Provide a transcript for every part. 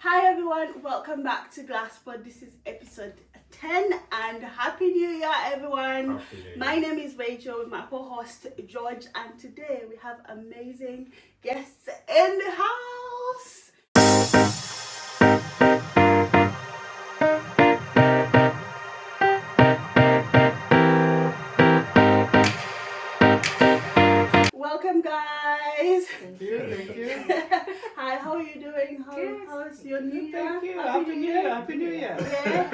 Hi everyone, welcome back to Glaspod. This is episode 10 and Happy New Year everyone. My name is Rachel with my co-host George, and today we have amazing guests in the house. Welcome guys. Thank you. Hi, how are you doing? How's your New Year? Thank you. Happy New Year. Yeah.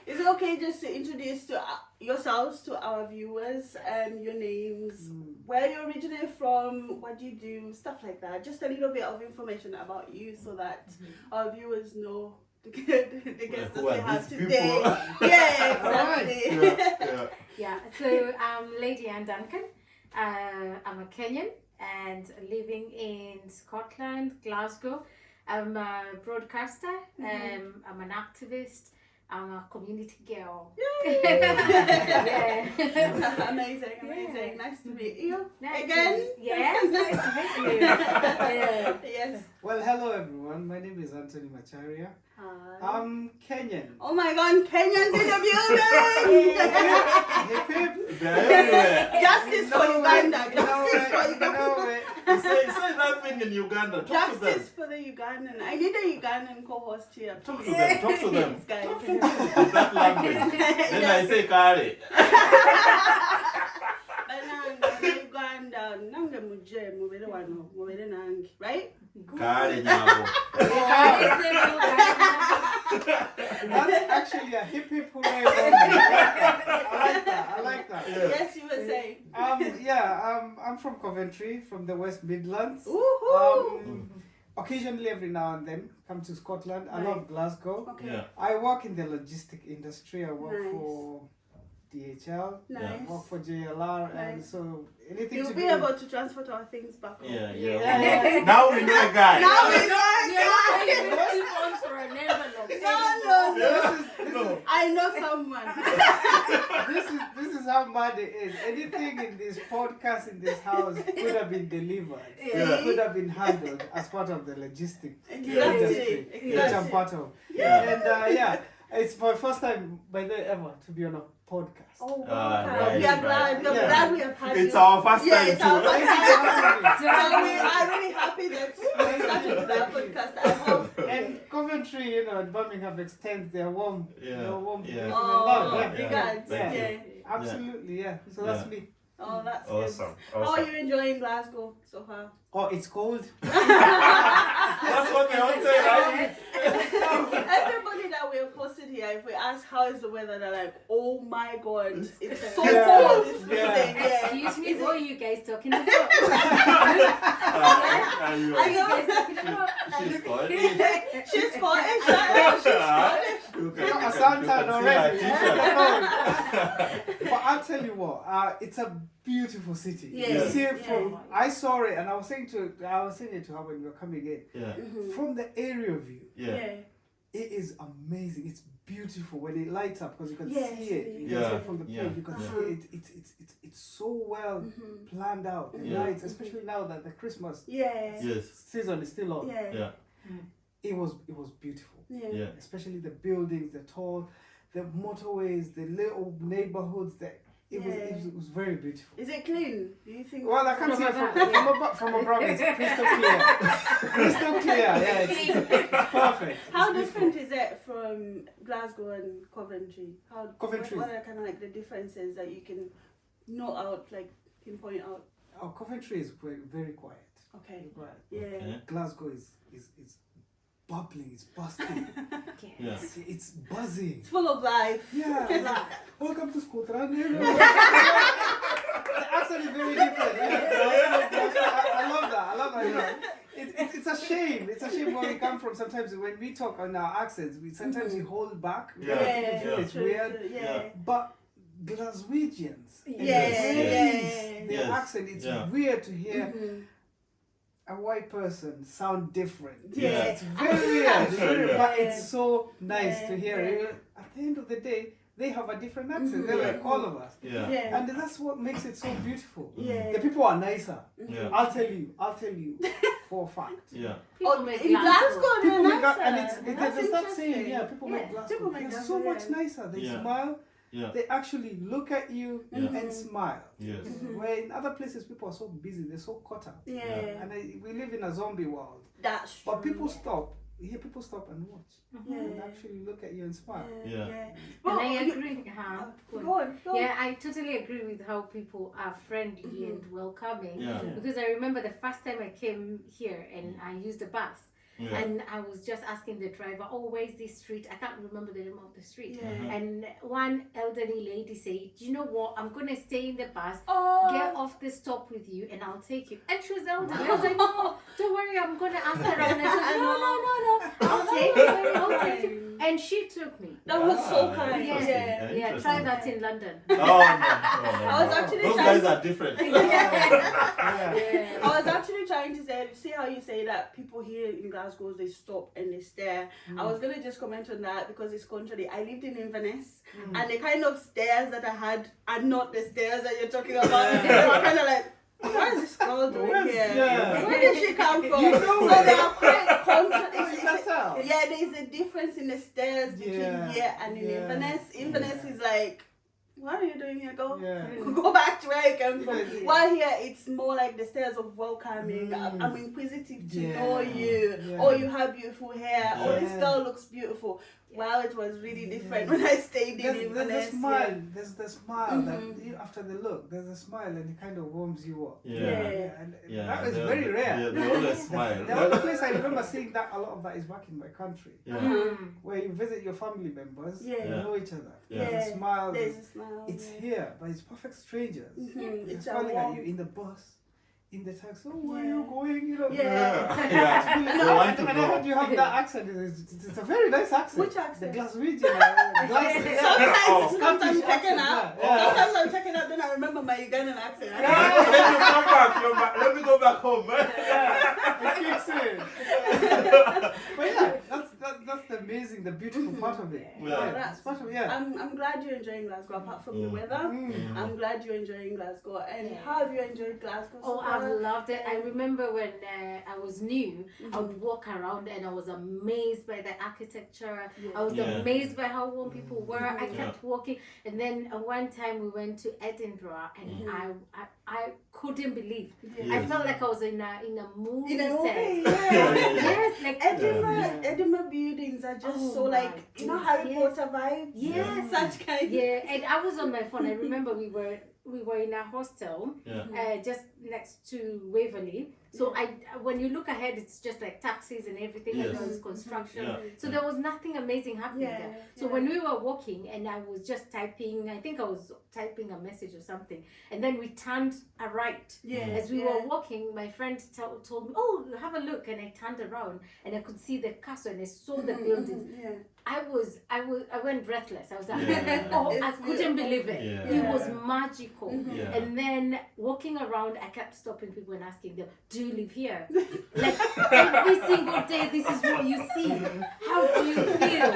Is it okay just to introduce to yourselves to our viewers and your names, where you originate from, what do you do, stuff like that. Just a little bit of information about you so that our viewers know the guests that they have today. Yeah, exactly. Yeah, so I'm Lady Anne Duncan. I'm a Kenyan and living in Scotland, Glasgow. I'm a broadcaster. I'm an activist. I'm a community girl. Yeah. Amazing. Nice to meet you again. Yes, nice to meet you. Yes. Well, hello everyone. My name is Anthony Macharia. Hi. I'm Kenyan. Oh my God, Kenyans in the building! Hip hip. They're everywhere. Justice for Uganda. Justice for Uganda. Say that thing in Uganda. Talk to them. Justice for the Ugandan. I need a Ugandan co-host here. Talk to please. them. Talk to them. Please, guys. With that language. Then I say Kare. Uganda, nange muje mubere wano, mubere nange, right? Kare nyabo. That's actually a hip hip hooray. I like that. Yeah. Yes, you were saying. I'm from Coventry, from the West Midlands. Woohoo! Occasionally, every now and then, come to Scotland. I Right. love Glasgow. Okay. Yeah. I work in the logistic industry. I work Nice. for DHL. Nice. I work for JLR, and Nice. so anything You'll to be do. able to transport our things back home. Yeah. Yeah. Now we know a guy. Now we know a Yeah, guy. you want for an envelope. No. I know someone. This is how mad it is. Anything in this podcast in this house could have been delivered. Yeah. Could have been handled as part of the logistics Exactly. which I'm part of. Yeah. And it's my first time by the way ever to be on a podcast. Oh, Right, we are right. glad. We're Yeah. glad we have had It's you. our first Yeah, time it's our too. first time. So And we are really happy that we started that podcast. I hope. Coventry, and Birmingham extends their warm, Yeah. warm Yeah. love. Oh, Yeah. regards. Thank you. Yeah. Absolutely, yeah. So that's Yeah. me. Oh, that's Awesome. good. How are you enjoying Glasgow so far? Oh, it's cold. That's what they all say, right? Everybody that we have hosted here, if we ask how is the weather, they're like, oh my God, it's so Yeah. cold. It's freezing. Yeah. Yeah. Excuse me, what are you guys talking about? Are you? She's Scottish. She's Scottish. She's Scottish. You A Santan already. T-shirt. But I'll tell you what, it's a beautiful city. Yeah. You see it Yeah. from, I saw it and I was saying it to her when we were coming in. Yeah. From the aerial view, Yeah. it is amazing. It's beautiful when it lights up because you can Yes, see it. You can yeah. see it from the Yeah. plane. You can see it. It's so well planned out. The Yeah. lights, especially now that the Christmas Yeah. Yes. season is still on. Yeah. Yeah. It was beautiful. Yeah. Yeah. Especially the buildings, the tall, the motorways, the little neighborhoods. It was very beautiful. Is it clean? Do you think? Well, I can't From see it above, from above. It's crystal clear. Crystal clear. Yeah, it's perfect. How It's different is it from Glasgow and Coventry? Coventry. What are kind of like the differences that you can know out, like pinpoint out? Oh, Coventry is very quiet. Okay. Very quiet. Yeah. Okay. Glasgow is bubbling. It's busting. Yeah. It's buzzing. It's full of life. Yeah. Welcome to Scotland. The accent is very different. I love that. It's a shame. It's a shame where we come from. Sometimes when we talk on our accents, we sometimes we hold back. Yeah. People feel it's true, weird. true, Yeah. Yeah. But Glaswegians, Yes. their Yes. accent, it's Yeah. weird to hear Mhm. a white person sound different. Yeah. It's very weird, Yeah. but it's so nice Yeah, to hear. yeah. At the end of the day, they have a different accent. They're like all of us. Yeah. Yeah. And that's what makes it so beautiful. Yeah. The people are nicer. Yeah. I'll tell you. for a fact. Yeah. People make in Glasgow, People they're make that, and nicer. there's that saying, interesting. yeah, people make Yeah, Glasgow. people make They're Glasgow, so much yeah. nicer. They Yeah. smile. Yeah. They actually look at you Yeah. and smile. Yes. Where in other places people are so busy, they're so caught up. Yeah, And we live in a zombie world. that's true. But people stop. Here people stop and watch. Yeah. And actually look at you and smile. Yeah. Well, And I you- agree. Go on. Yeah, I totally agree with how people are friendly and welcoming. Yeah. Because I remember the first time I came here and I used the bus. Yeah. And I was just asking the driver, oh, where's this street? I can't remember the name of the street. Yeah. And one elderly lady said, you know what? I'm going to stay in the bus, Oh. get off the stop with you, and I'll take you. And she was elderly. I was like, no, don't worry, I'm going to ask around. And she was no, I'll take you. I'll take you. And she took me. That was so Ah, kind. interesting. Yeah. Yeah, try that in London. Oh, no. I was actually Those trying guys to- are different. Yeah. I was actually trying to say, see how you say that people here in Glasgow, they stop and they stare. I was going to just comment on that because it's contrary. I lived in Inverness and the kind of stares that I had are not the stares that you're talking about. They were kind of like, what is this girl doing here? Yeah. Where did she come from? You know So it. they are quite contrary. You can tell. Yeah, there's a difference in the stares between Yeah. here and in Yeah. Inverness. Inverness is like, what are you doing here? Go. Yeah. Go back to where you came from. Yeah. While here, it's more like the stares of welcoming. Mm. I'm inquisitive to Yeah. know you. Yeah. Or you have beautiful hair. Or this Yeah. girl looks beautiful. Well, it was really different when I stayed in There's Inverness. a smile. There's the smile that after the look, there's a smile and it kind of warms you up. Yeah. And Yeah. that is they- very rare. They always smile. The only place I remember seeing that a lot of that is back in my country, Yeah. where you visit your family members, Yeah. you know each other. Yeah. There's a smile. There's a smile. It's here, but it's perfect strangers. Mhm. It's It's a smiling at warm- you in the bus, in the taxi. Oh, where are Yeah. you going? You know. Yeah. Yeah. And They want to I heard go. you have that accent. It's a very nice accent. Which accent? The Glaswegian. Sometimes, Scottish sometimes I'm checking accent, out. yeah. Sometimes I'm checking out, then I remember my Ugandan accent. Let me come back. Let me go back home. It kicks in. But yeah, that's the amazing, the beautiful part of it. Yeah. That's part of it. Yeah. I'm glad you're enjoying Glasgow, apart from the weather. I'm glad you're enjoying Glasgow. And how have you enjoyed Glasgow so Oh, I've far? loved it. I remember when I was new, I would walk around and I was amazed by the architecture. I was Yeah. amazed by how warm people were. I Yeah. kept walking. And then one time we went to Edinburgh and I couldn't believe. I Yes. felt like I was in a movie In a movie, set. yeah. Yes, like Edinburgh buildings are just Oh so my like, you know, Harry yes. Potter vibes? Yes. Such kind. Yeah, and I was on my phone. I remember we were in a hostel, Yeah. just next to Waverley. So when you look ahead, it's just like taxis and everything, and Yes. there was construction. Yeah. So there was nothing amazing happening Yeah, there. So when we were walking, and I was just typing, I think I was typing a message or something, and then we turned a right. Yeah. As we were walking, my friend told me, "Oh, have a look," and I turned around and I could see the castle and I saw the buildings. Yeah. I went breathless. I was like, Yeah. oh, I It's couldn't believe it. Yeah. It was magical. Yeah. And then walking around, I kept stopping people and asking them, "Do you live here?" Like every single day, this is what you see. How do you feel?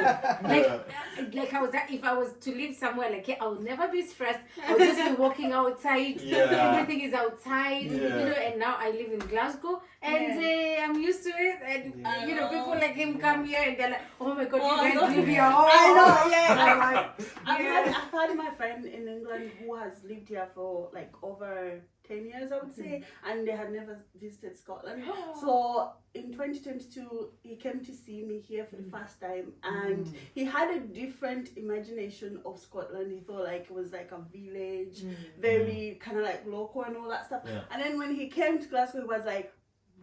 Like I was, if I was to live somewhere like here, I would never be stressed. I would just be walking outside. Yeah. Everything is outside. Yeah. You know. And now I live in Glasgow, and I'm used to it. And you know, people like him come here and they're like, "Oh my God, you guys live here." Oh, I know, yeah. I'm like, I've had my friend in England who has lived here for like over 10 years, I would say, and they had never visited Scotland. So in 2022, he came to see me here for the first time, and he had a different imagination of Scotland. He thought like it was like a village, very kind of like local and all that stuff. Yeah. And then when he came to Glasgow, he was like,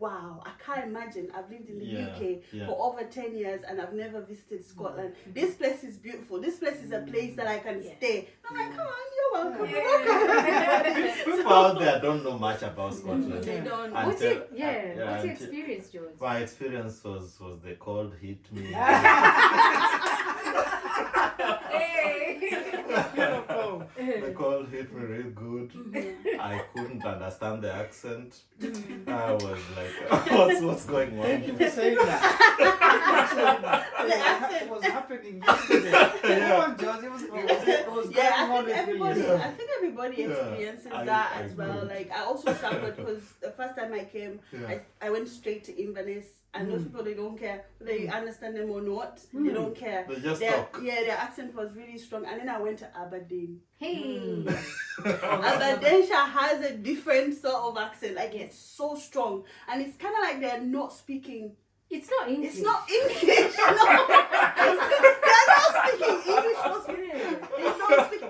wow, I can't imagine. I've lived in the UK for over 10 years and I've never visited Scotland. This place is beautiful. This place is a place that I can stay. I'm like, come on, you're welcome. You're welcome. People out there don't know much about Scotland. They don't. what's Until- your what's your until- experience, George? My experience was the cold hit me. The cold hit me real good. I couldn't understand the accent. I was like, what's going on? Thank you for saying that. The accent. It was happening yesterday. Come on, George. It was Yeah, I'm always everybody. really- I think everybody Yeah. experiences I that as well. agree. Like I also struggled because the first time I came, Yeah. I went straight to Inverness, and those people, they don't care whether you understand them or not. They don't care. They just Their, talk. yeah, their accent was really strong. And then I went to Aberdeen. Hey. Aberdeenshire has a different sort of accent. Like it's so strong, and it's kind of like they're not speaking. It's not English. It's not English. No, they're not speaking English.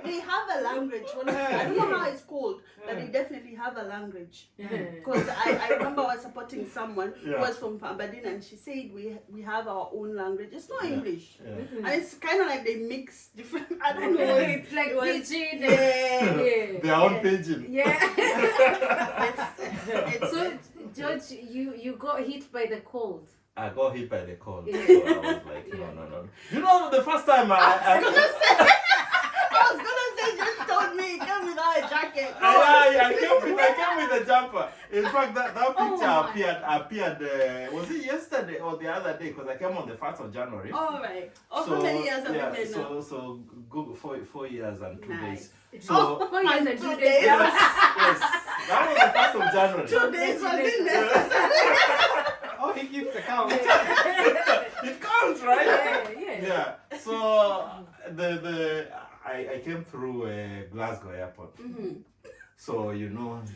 They have a language. I don't know how it's called, but they definitely have a language. Because I remember I was supporting someone who Yeah. was from Aberdeen, and she said we have our own language. It's not English, Yeah. and it's kind of like they mix different. I don't know. It's like it was- pigeon. Yeah. Their own pigeon. Yeah. It's So, George, you got hit by the cold. I got hit by the cold. Yeah. So I was like, no. You know, the first time I was gonna say, just told me he came without a jacket. I came with a jumper. In fact, that Oh picture my. appeared. Was it yesterday or the other day? Because I came on the 1st of January. All right. Oh, how many years have you been now? So Google 4 years and 2 Nice. days. So Oh, 4 years and and 2 2 days. days. yes, that was the 1st of January. 2 days wasn't necessary. Oh, he keeps the count. It counts, right? Yeah. Yeah. So I came through Glasgow airport. So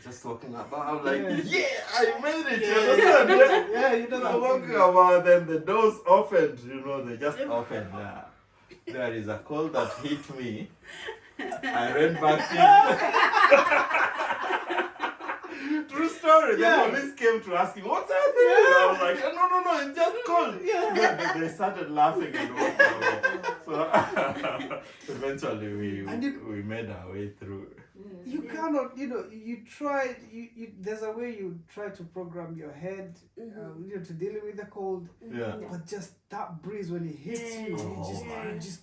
just talking about, I'm like, I made it. You understand? Yeah, you know I'm that. talking about, then the doors opened. They just opened. There is a call that hit me. I ran back in. True story. Yeah. The police came to ask him, what's happening? I was like, no, it's just cold. Yeah. They started laughing and walked away. So eventually we made our way through. You cannot, you tried, there's a way you try to program your head, to deal with the cold, Yeah. but just that breeze when it hits you, you just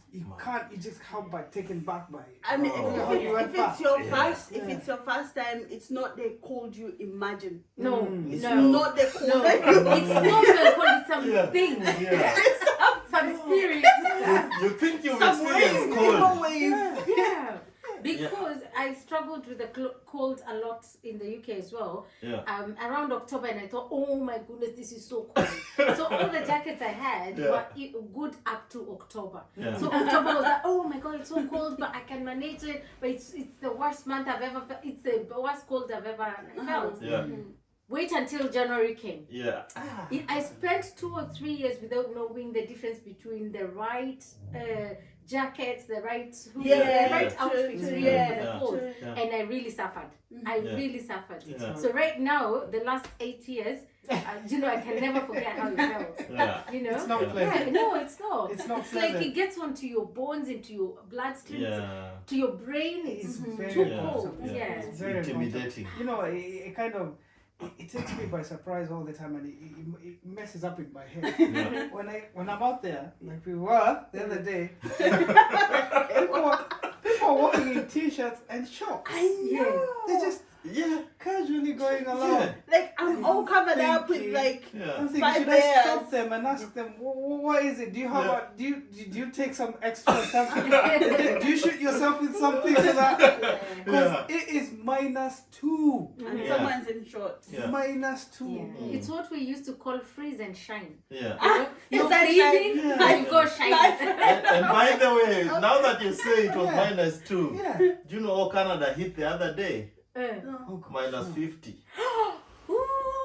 can't by taken back by it. And Oh. if it's your Yeah. first, if it's your first time, it's not the cold you imagine. No, It's no. not the cold No, that you it's not the cold, it's Yeah. something. Yeah. Some spirit. You think you've Some wave, experienced cold. wave. Yeah. Because I struggled with the cold a lot in the UK as well. Yeah. Around October, and I thought, oh my goodness, this is so cold. So all the jackets I had were good up to October. Yeah. So October was like, oh my god, it's so cold, but I can manage it. But it's the worst month I've ever felt. It's the worst cold I've ever felt. Yeah. Wait until January came. Yeah. I spent 2 or 3 years without knowing the difference between the right jackets, the right hoodies, the right outfits for the cold. Yeah. And I really suffered. I really suffered. Yeah. So right now, the last 8 years, I can never forget how it felt. Yeah. It's not Yeah, pleasant. no, it's not. It's not It's like pleasant. it gets onto your bones, into your bloodstream, Yeah. to your brain. It's very too uncomfortable. cold. Yeah. It's very Intimidating. it kind of it takes me by surprise all the time, and it messes up in my head. Yeah. When I'm out there, like we were the other day, people are walking in t-shirts and shorts. I know. They're just Yeah. casually going along. Yeah. Like I'm all covered up with Thinking. like Yeah. I'm thinking, 5 should I stop layers. them and ask them what is it? Do you have Yeah. do you take some extra something? Do you shoot yourself with something so that because Yeah. it is -2. And Yeah. someone's in shorts. Yeah. -2. Yeah. It's what we used to call freeze and shine. Yeah. You're that freezing, shine? and you go shine. And by the way, now that you say it was Yeah. -2, Yeah. do you know what Canada hit the other day? Oh, God. -50.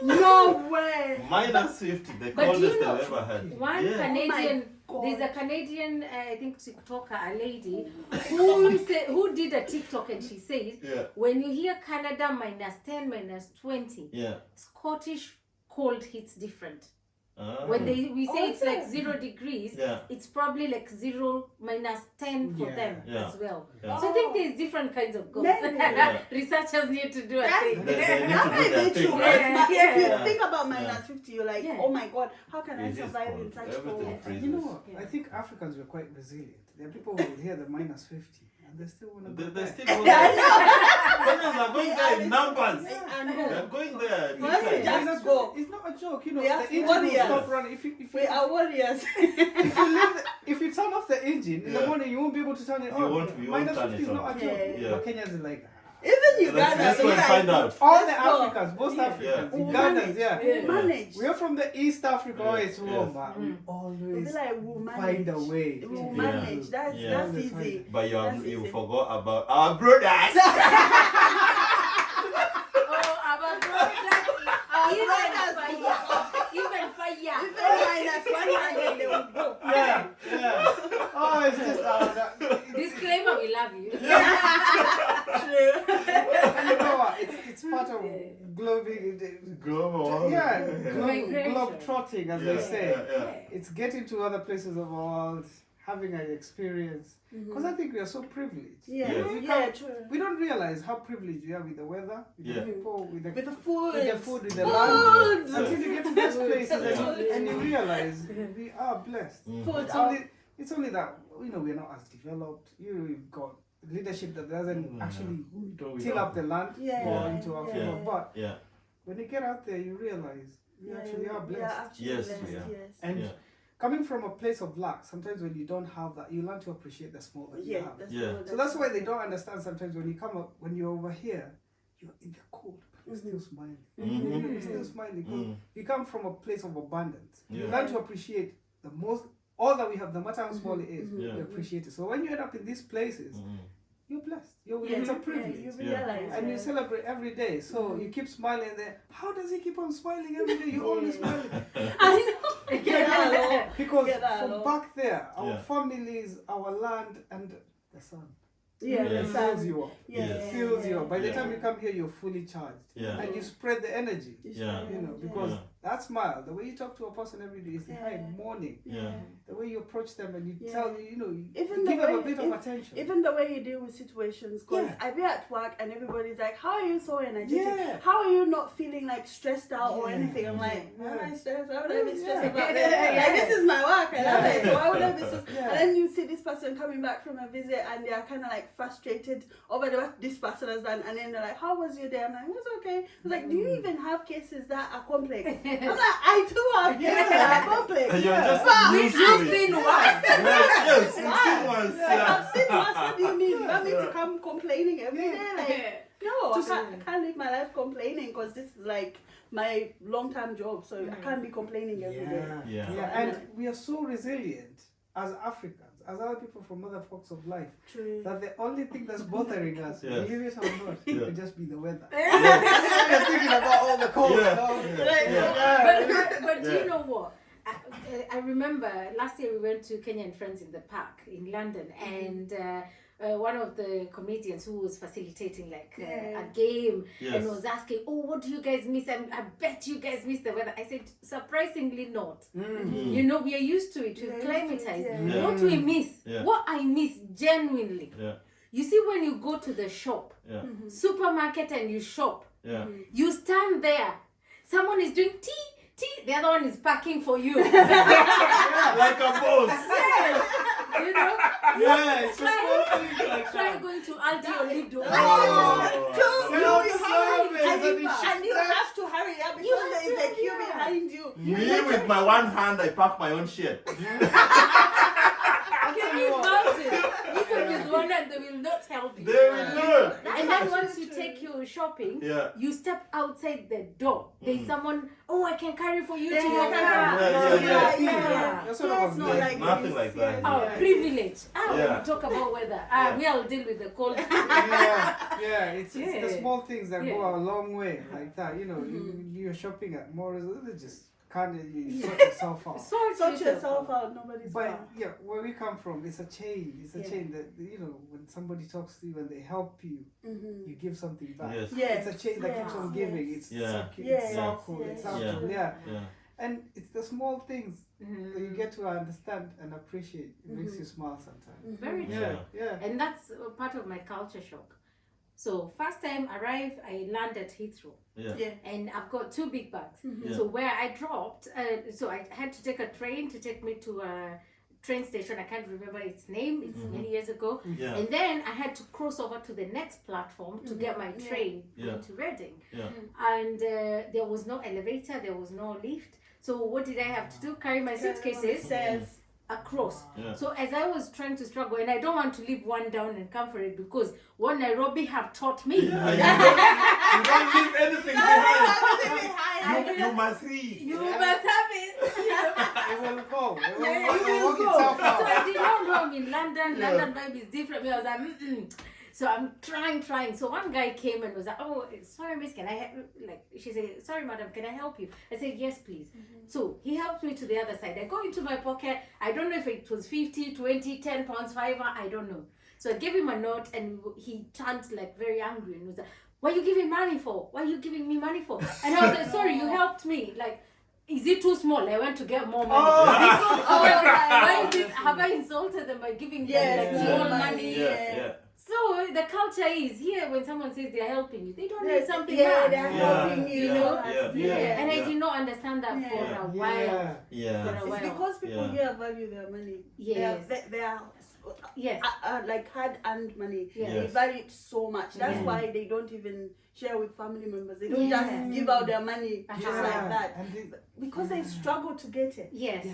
No way. -50, the But coldest you know, they've ever had. One Yeah. Canadian, God. there's a Canadian, I think TikToker, a lady, who did a TikTok, and she said, Yeah. when you hear Canada -10, -20, Yeah. Scottish cold hits different. Ah. When we say it's Okay. like 0 degrees, Yeah. it's probably like 0 -10 for Yeah. them Yeah. as well. Yeah. So I think there's different kinds of goals. Maybe. Yeah. Researchers need to do a That's- thing. They need That to do might their be thing, true, right? right? But if you Yeah. think about Yeah. -50, you're like, Yeah. oh my god, how can I It is survive cold. in such Everything cold? freezes. You know what? Yeah. I think Africans were quite resilient. There are people who will hear the -50 and they still want to They, go they there. still go there. Kenyans are going there in numbers. I They're know. going there. First big we time. just go. It's not a joke, you know. We are The engine will warriors. stop running. We are warriors. If you turn off the engine in the Yeah. morning, you won't be able to turn it You on. won't Minus turn 50 it is not on. a joke. Yeah. But Kenyans is like, Even Uganda. Let's go and find out. all Let's the go. Africans, most Yeah. Africans, We'll Ugandans, manage. yeah. We'll manage. We are from the East Africa, Yes, always warm, yes. but we We'll always be like, we'll manage. find a way. We'll Yeah. manage. That's Yeah. that's easy. But That's you easy. forgot about our brothers. Oh, our brothers, even fire. Even minus 100, they will go. Yeah, yeah. Oh, it's just Disclaimer, we love you. True. and you know what? It's part of globing. Go on. Yeah, Migration. globe trotting, as they say. Yeah. It's getting to other places of the world, having an experience. Because I think we are so privileged. Yeah, Yes. yeah, true. We don't realize how privileged we are with the weather, with Yeah. the people, with the With the food. with the land. Yeah. Until you get to those places Yeah. and you realize we are blessed. Food. It's only that we're not as developed. We've got leadership that doesn't actually till up the land Yeah, or into our yeah. favor. But Yeah. when you get out there, you realize we actually are blessed. Yeah, actually Yes, blessed, we are. yes. And Yeah. coming from a place of lack, sometimes when you don't have that, you learn to appreciate the small that you Yeah, have. that's Yeah. good, So that's why they don't understand sometimes when you come up, when you're over here, you're in the cold, but you're still smiling. Mhm. You're still smiling because Mm. you come from a place of abundance. You Yeah. learn to appreciate all that we have, no matter how small it is, Yeah. you appreciate it. So when you end up in these places, Mm. you're blessed. It's a Yeah, privilege. you Yeah. realize. And you yeah. celebrate every day. So you keep smiling there. How does he keep on smiling every day? You're always smiling. I know. Get that along. Because Get that from along. back there, our Yeah. families, our land, and the sun. Yeah, Yeah. It the fills sun. you up. Yeah, Yes. yeah, Fills yeah. you up. By the Yeah. time you come here, you're fully charged. Yeah. And you spread the energy. You Yeah. spread You know, it, because Yeah. that smile, the way you talk to a person every day is the high Yeah. morning. Yeah. The way you approach them and you Yeah. tell you know, you Even you the give them a way- bit of if- attention. Even the way you deal with situations, because Yeah. I be at work and everybody's like, "How are you so energetic? Yeah. How are you not feeling like stressed out or Yeah. anything?" I'm like, "Why am I stressed? Why would I be stressed Yeah. about this? Like, this is my work. I love it. So why would I be stressed?" Yeah. And then you see this person coming back from a visit and they are kind of like frustrated over what this person has done, and then they're like, "How was your day?" I'm like, "It was okay." It's like, "Do you even have cases that are complex?" I'm like, "I do have cases that are complex." And you're just But used I've to it. seen worse. Yes, you've seen once. Like, Yeah. I've seen worse. What do you mean? You want me to come complaining every day? Like, no, I can't live my life complaining because this is like my long-term job. So I can't be complaining every day. Yeah. And we are so resilient as Africans, as other people from other walks of life, True. that the only thing that's bothering us, Yes. believe it or not, Yeah. will just be the weather. Yeah. We're thinking about all the cold. Yeah. and all that. Yeah. But do Yeah. you know what? I remember last year we went to Kenyan friends in the park in London, and one of the comedians who was facilitating a game Yes. and was asking, "Oh, what do you guys miss? I bet you guys miss the weather." I said, surprisingly not. Mm. You know, we are used to it. We've Yeah, climatized. yeah. What we miss, Yeah. what I miss genuinely. Yeah. You see, when you go to the shop, Yeah. supermarket, and you shop, Yeah. you stand there. Someone is doing tea. The other one is packing for you. Like a boss. Yes. You know? Yeah, it's a Try- small thing like Try that. going to Aldi or Lidl. And you have to hurry up because there is a queue behind you. Me with my one hand, I pack my own shit. Can you imagine? Even with one hand, they will not help you. They will not. And then once you take your shopping, Yeah. you step outside the door. There's someone, "Oh, I can carry for you to Yeah, your yeah, car." yeah. That's sort of a It's not blessing. like Nothing this, like that. Oh, yeah. privilege. Yeah. We talk about weather. Yeah. We all deal with the cold. It's the Yeah. small things that go Yeah. a long way, like that. You know, you're shopping at malls, they just you sort yourself out. Sort yourself out. Nobody's But gonna. yeah, where we come from, it's a chain. It's a Yeah. chain that when somebody talks to you and they help you, you give something back. Yes. Yes, It's a chain that keeps on yes, giving. yes. It's Yeah. circular, Yes, it's circle, yes, it's yes. circle, yeah. Yeah. And it's the small things that you get to understand and appreciate. It makes you smile sometimes. Very true. Yeah, yeah. And that's part of my culture shock. So first time arrived, I landed Heathrow. Yeah. Yeah. And I've got 2 big bags. Yeah. So where I dropped, so I had to take a train to take me to train station. I can't remember its name. It's many years ago. Yeah. And then I had to cross over to the next platform to get my train Yeah. into Reading. Yeah. And there was no elevator, there was no lift. So what did I have to do? Carry my suitcases across. Yeah. So as I was trying to struggle, and I don't want to leave one down and come for it, because what Nairobi have taught me. Yeah, you don't leave anything behind. You must read. You must have it. It will go. It will You work will itself go. out. So I did not know I'm in London. Yeah. London vibe is different. Me, I was like, So I'm trying. So one guy came and was like, oh, sorry, miss, can I help? Like, she said, sorry, madam, can I help you? I said, yes, please. So he helped me to the other side. I go into my pocket. I don't know if it was 50, 20, 10 pounds, £5. I don't know. So I gave him a note, and he turned like very angry and was like, what are you giving money for? What are you giving me money for? And I was like, sorry, you helped me. Like, is it too small? I went to get more money. Why is it? Have I insulted them by giving them like small money? Yeah. So the culture is here, when someone says they're helping you, they don't need something Yeah, back. they're helping you. You know? Yeah. And I did not understand that for a while. Yeah. For a It's while. because people here value their money. Yes. They are Yes. like hard-earned money. Yes. They value it so much. That's why they don't even share with family members. They don't just give out their money just like that. Because they struggle to get it. Yes.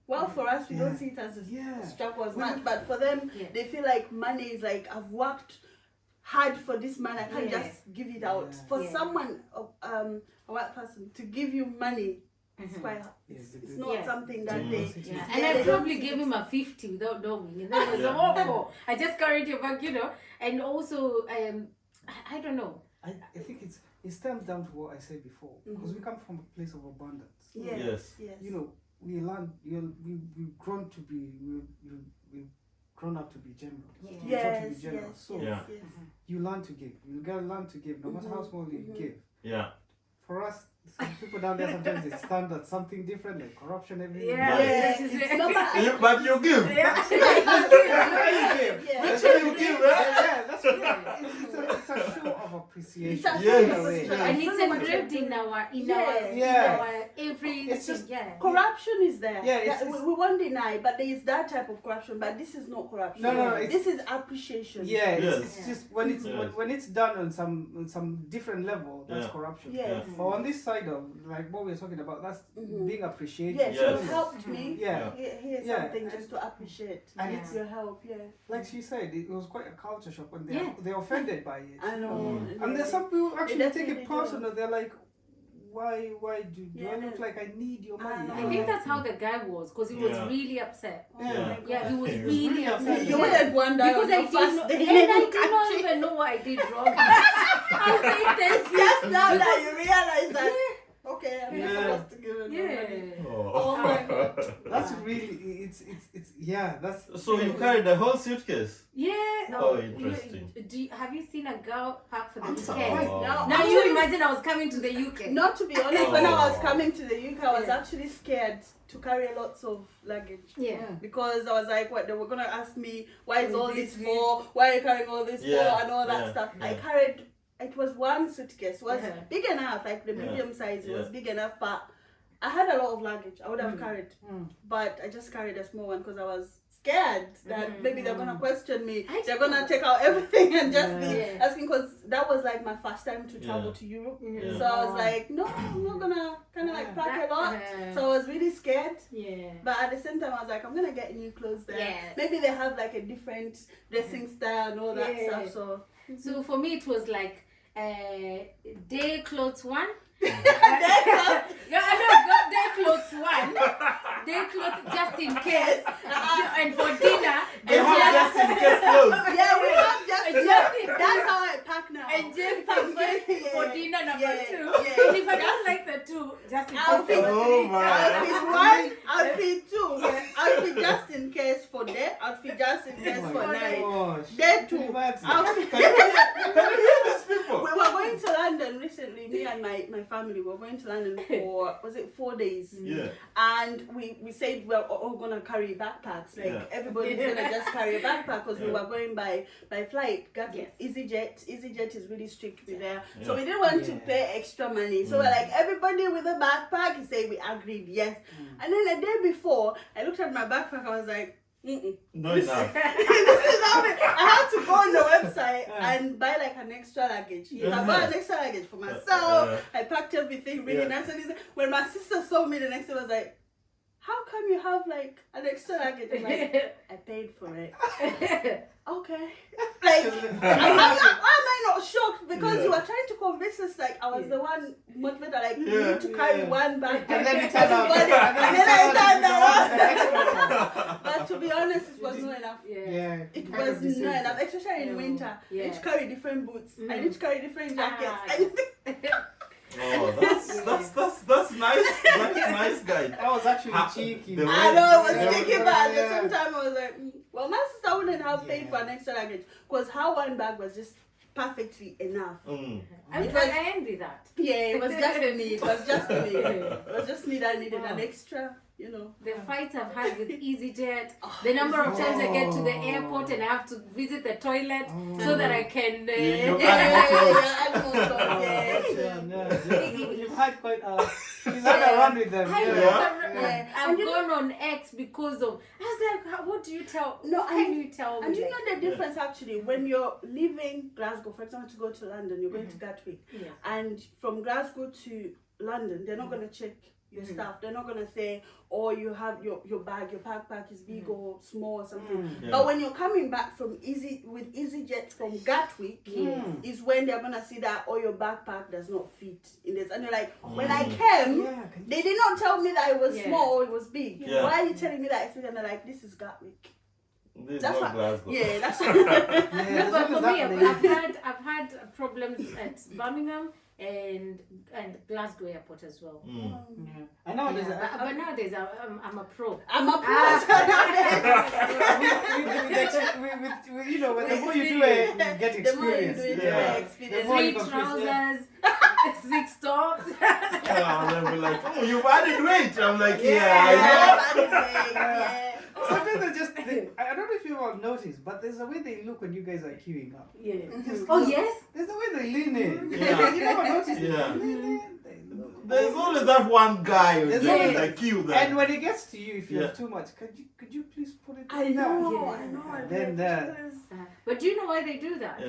Well, for us, we don't see it as a struggle as much. But for them, they feel like money is like, I've worked hard for this money. I can't just give it out. For someone, a white person, to give you money, it's quite. It's not something that they. And I probably gave him a 50 without knowing. And that was awful. I just carried your bag, And also, I don't know. I think it stems down to what I said before, because we come from a place of abundance. Yes. You know, we learn. We've grown to be. We've grown up to be generous. Yes. So you learn to give. You gotta learn to give, no matter how small you give. Yeah. For us, some people down there sometimes they stand at something different, like corruption, everything. Yes. But you give. That's what you give, right? That's right. It's a show of appreciation. It's a show of appreciation. And it's engraved in our everything. It's just corruption is there. Yeah, we won't deny, but there is that type of corruption. But this is not corruption. No, this is appreciation. Yeah, Yes. it's just when it's done on some different level, that's corruption. Yes. But on this side of like what we're talking about, that's being appreciated. Yes, Yes. you helped me. Yeah. Here's something just to appreciate. And it's your help. Like she said, it was quite a culture shock when they're offended by it. I know. And there's some people actually take definitely it personal. They're like, why do I look like I need your money? I think that's how the guy was, because he was really upset. Yeah. He was really upset. You wouldn't wonder because I did not, and I did not even know what I did wrong. I said thank you. Just now that you realize that. Okay, I'm not supposed to give him money. Oh my God. That's really that's. So you carried the whole suitcase? Yeah. Oh, interesting. Have you seen a girl pack for the I'm UK? surprised. Now you imagine I was coming to the UK. Not to be honest, when I was coming to the UK, I was actually scared to carry lots of luggage. Yeah. Because I was like, what, they were going to ask me, why is all this for? Why are you carrying all this for? And all that stuff. I carried, it was one suitcase. It was big enough, like the medium size. It was big enough, but I had a lot of luggage. I would have carried. But I just carried a small one because I was scared that maybe they're going to question me. They're going to take out everything and just be asking, because that was like my first time to travel to Europe. So I was like, no, I'm not going to kind of like pack a lot. So I was really scared. But at the same time, I was like, I'm going to get new clothes there. Maybe they have like a different dressing style and all that stuff. So for me, it was like day clothes one. Day clothes one. Day clothes just in case. And for dinner. They have just in case clothes. Yeah, we have just in case. That's how I pack now. And just in case for dinner number 2. Yeah. And if I don't like the 2, just in case. Outfit Oh my. Outfit 1, outfit 2. Outfit just in case for day. Outfit just in case for night. Day 2. Outfit. Can you hear these people? We were going to London recently, me and my family were going to London for, was it 4 days? Yeah. And we said we're all going to carry backpacks. Like everybody's going to just carry a backpack because we were going by flight. EasyJet. EasyJet is really strict with there. So we didn't want to pay extra money. So we're like, everybody with a backpack. He said we agreed, yes. And then the day before, I looked at my backpack. I was like, Not enough. This is how I had to go on the website and buy like an extra luggage. I bought an extra luggage for myself. I packed everything really nice. And when my sister saw me the next day, was like, "How come you have like an extra luggage?" I'm like, "I paid for it." Okay. Like, why am I not shocked? Because you were trying to convince us like I was the one motivated, like you need to carry one bag. And then it turned out. And then I turned around. But to be honest, it was not enough. Yeah. It was not enough, especially in winter. I need to carry different boots. I need to carry different jackets. Oh, that's nice. That's nice, guy. That was actually cheeky. I know, it was cheeky, but at the same time, I was like, well, my sister wouldn't have paid for an extra luggage because her one bag was just perfectly enough. I envy that. Yeah, it was just me. It was just me. It was just me that needed an extra, you know. The fights I've had with EasyJet, the number of times I get to the airport and I have to visit the toilet so that I can. You've had quite a. You've had a run with them. I've gone on X because of. I was like, what do you tell? No, can you tell me? And you know the difference actually when you're leaving Glasgow, for example, to go to London, you're going to Gatwick, and from Glasgow to London, they're not going to check your stuff. They're not going to say, oh, you have your bag, your backpack is big or small or something. But when you're coming back from EasyJet from Gatwick, is when they're going to see that, oh, your backpack does not fit in this. And you're like, when I came, they did not tell me that it was small or it was big. Why are you telling me that? And they're like, this is Gatwick. That's not Glasgow. Yeah, that's no, but for me, I've had problems at Birmingham and Glasgow airport as well. And nowadays, but nowadays I'm a pro. I'm a pro. with you know, the more you do it, you get experience. The more you do it, you get experience. 3 trousers, 6 tops. They'll be like, oh, you've added weight. I'm like, I Sometimes they just, I don't know if you all noticed, but there's a way they look when you guys are queuing up. Oh, yes? There's a way they lean in. You never noticed it. There's always that one guy who's in the queue there. And when it gets to you, if you have too much, could you please put it I know. Then but do you know why they do that?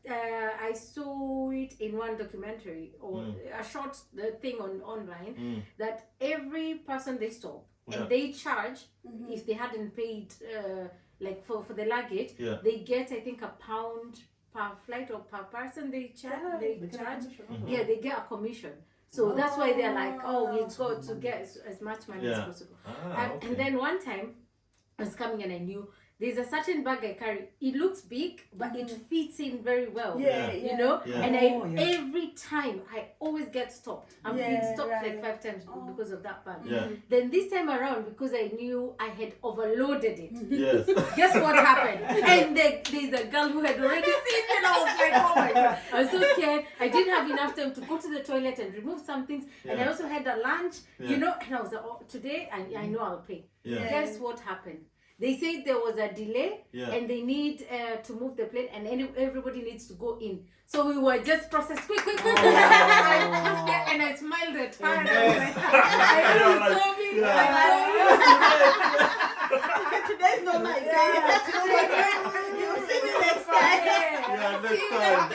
I saw it in one documentary or a short thing online that every person they stop and they charge if they hadn't paid like for the luggage, they get I think £1 per flight or per person they charge. They get a commission. So that's why they're like, oh, we got to get as much money as possible. And then one time I was coming and I knew there's a certain bag I carry. It looks big, but it fits in very well. You know? And every time I always get stopped. I'm being stopped like 5 times because of that bag. Then this time around, because I knew I had overloaded it. Guess what happened? And there's a girl who had already seen it. And I was like, oh my God. I was so scared. I didn't have enough time to go to the toilet and remove some things. And I also had a lunch, you know. And I was like, oh, today I know I'll pay. Guess what happened? They said there was a delay and they need to move the plane and everybody needs to go in. So we were just processed quick. And I smiled at her. And I was like, I know you saw me. Today's not my day. You'll see me next time. Next time.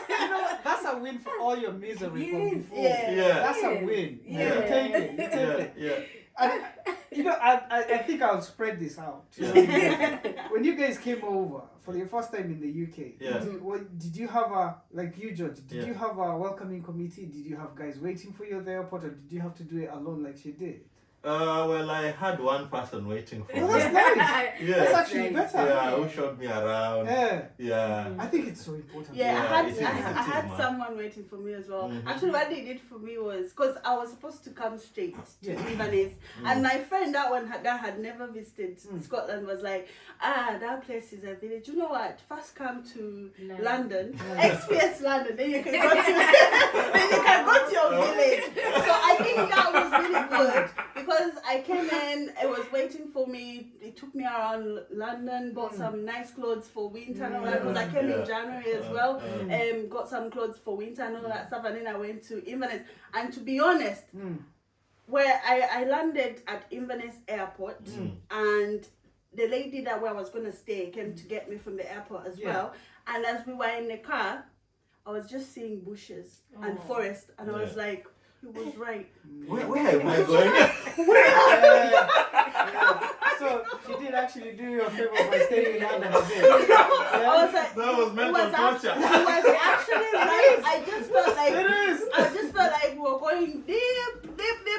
You know, that's a win for all your misery from before. That's a win. You take it. And, you know, I think I'll spread this out. When you guys came over for your first time in the UK, did you have like you, George, did you have a welcoming committee? Did you have guys waiting for you at the airport, or did you have to do it alone like she did? Well, I had one person waiting for me. That's nice. That's actually better. Who showed me around. I think it's so important. I had someone waiting for me as well. Actually, what they did for me was, because I was supposed to come straight to Inverness, and my friend that had never visited Scotland was like, that place is a village. You know what? First come to London, experience London, then you can go to your village. So I think that was really good. Because I came in, it was waiting for me. They took me around London, bought some nice clothes for winter and all that. Because I came in January as well. Got some clothes for winter and all that stuff. And then I went to Inverness. And to be honest, where I landed at Inverness Airport, and the lady that where I was gonna stay came to get me from the airport as well. And as we were in the car, I was just seeing bushes and forest, and I was like, he was right. Where am I going? So she did actually do you a favor by staying in London a bit. I was like, That was mental torture. It was actually right. I just felt like we were going deep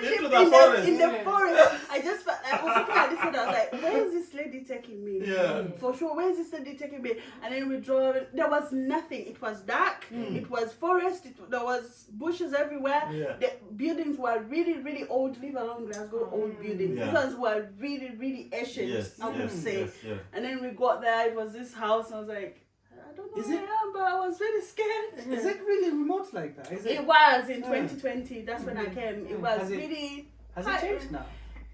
Into the forest. in the forest. I just felt like I was looking at this and I was like, where is this lady taking me? Yeah. For sure, where is this lady taking me? And then we drove. There was nothing. It was dark. It was forest. There was bushes everywhere. Yeah. The buildings were really, really old. Leave alone Glasgow, old buildings. Yeah. These ones were really, really ancient. Yes, I would yes, say. yes, yeah. And then we got there. It was this house. And I was like, I don't know Is where it- I am, but I was really scared. Is it really remote like that? Is It was in 2020. That's when I Mm-hmm. came. It was Has it- really Has it changed now?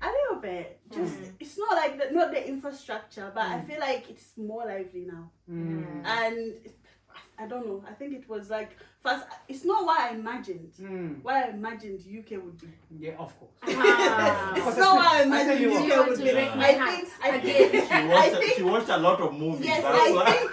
a little bit. Just it's not like not the infrastructure, but I feel like it's more lively now. And I don't know. I think it was like first. It's not what I imagined. What I imagined UK would be. Yeah, of course. It's not what I imagined you what. UK would be. break my I heart think. She watched a lot of movies. Yes, That's I why. think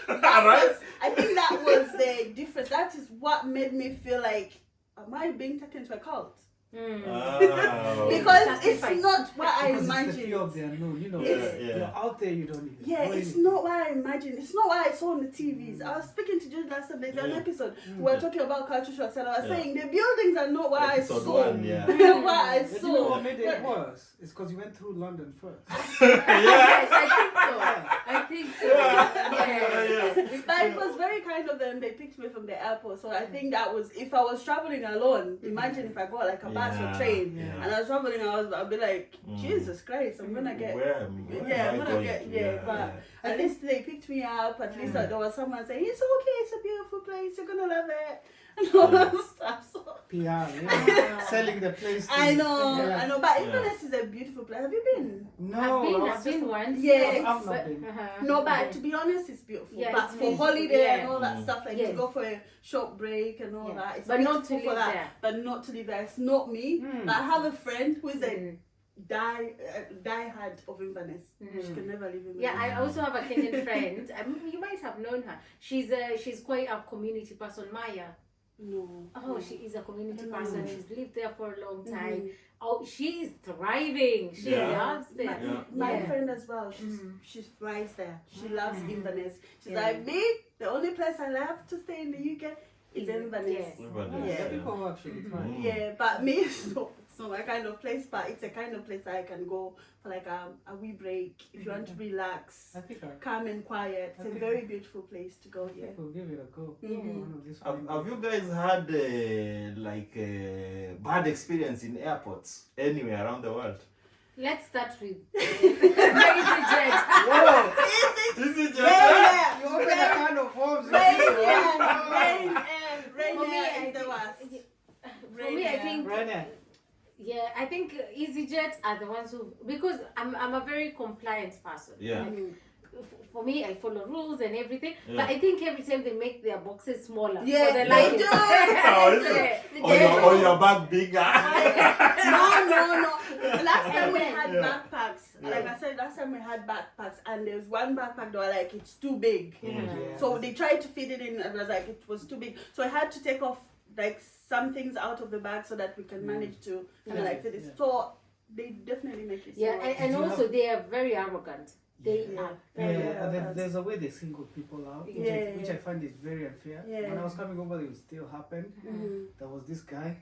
I think that was the difference. That is what made me feel like, am I being taken to a cult? Oh. Because Sacrifice. it's not what I Because it's the imagined. fear of the unknown. You know, It's- you're out there, you don't even Yeah, know it's anything. not what I imagined. It's not what I saw on the TVs. I was speaking to Jude last time. There's an episode. We were talking about culture shocks, and I was saying the buildings are not what I Episode saw. one, yeah. You know what I But you know saw. what made it worse? It's because you went through London first. Yes, I think so. Yes. But it was very kind of them. They picked me from the airport, so I think that was. If I was traveling alone, imagine if I got like a bus or train, Yeah. and I was traveling, I'd be like, Jesus Christ, I'm gonna get. Where am I I'm gonna going get. to? Yeah, but at least they picked me up. At least there was someone saying, "It's okay. It's a beautiful place. You're gonna love it." And all that stuff. So PR, yeah. Selling the place. I to- know, Yeah. I know. But Inverness is a beautiful place. Have you been? No, I've been once. Yeah, I've not been. No, but to be honest, it's beautiful. Yeah, but it's for beautiful. holiday Yeah. and all that stuff, like Yes. to go for a short break and all that, it's But not to beautiful for live that. there. But not to live there. It's not me. But I have a friend who is a die hard of Inverness. She can never live in Inverness. Yeah, I also have a Kenyan friend. You might have known her. She's quite a community person, Maya. No. Oh, she is a community No. person. She's lived there for a long time. Oh, she's thriving. She loves it. My Yeah. friend as well. She thrives there. She loves Inverness. She's Yeah. like me. The only place I love to stay in the UK is Inverness. Inverness, Yeah. People who actually try. Yeah, but me, it's not my kind of place, but it's a kind of place I can go for like a wee break if you want to relax, I think calm and quiet. It's a very beautiful place to go. Yeah. we'll give it a go. Mhm. One of these Have you guys had bad experience in airports anywhere around the world? Let's start with EasyJet. Whoa! This is just Yeah, You open a can of worms. Rain For me, is the worst. For me, I think Right. yeah, I think EasyJet are the ones who, because I'm a very compliant person. Yeah. Like, for me, I follow rules and everything. Yeah. But I think every time they make their boxes smaller. Yeah, for the they luggage. do. Oh, is it? Or your bag bigger. No. Last time we had Yeah. backpacks. Like I said, last time we had backpacks, and there was one backpack that were like, it's too big. Yeah. So they tried to fit it in, and it was like, it was too big. So I had to take off like some things out of the bag so that we can manage to kind of like fit it. Yeah. So they definitely make it. Yeah, smaller. and you also have- they are very arrogant. They Yeah. are Yeah, very and arrogant. there's a way they single people out, which, Yeah. which I find is very unfair. Yeah. When I was coming over, it still happened. Mhm. There was this guy,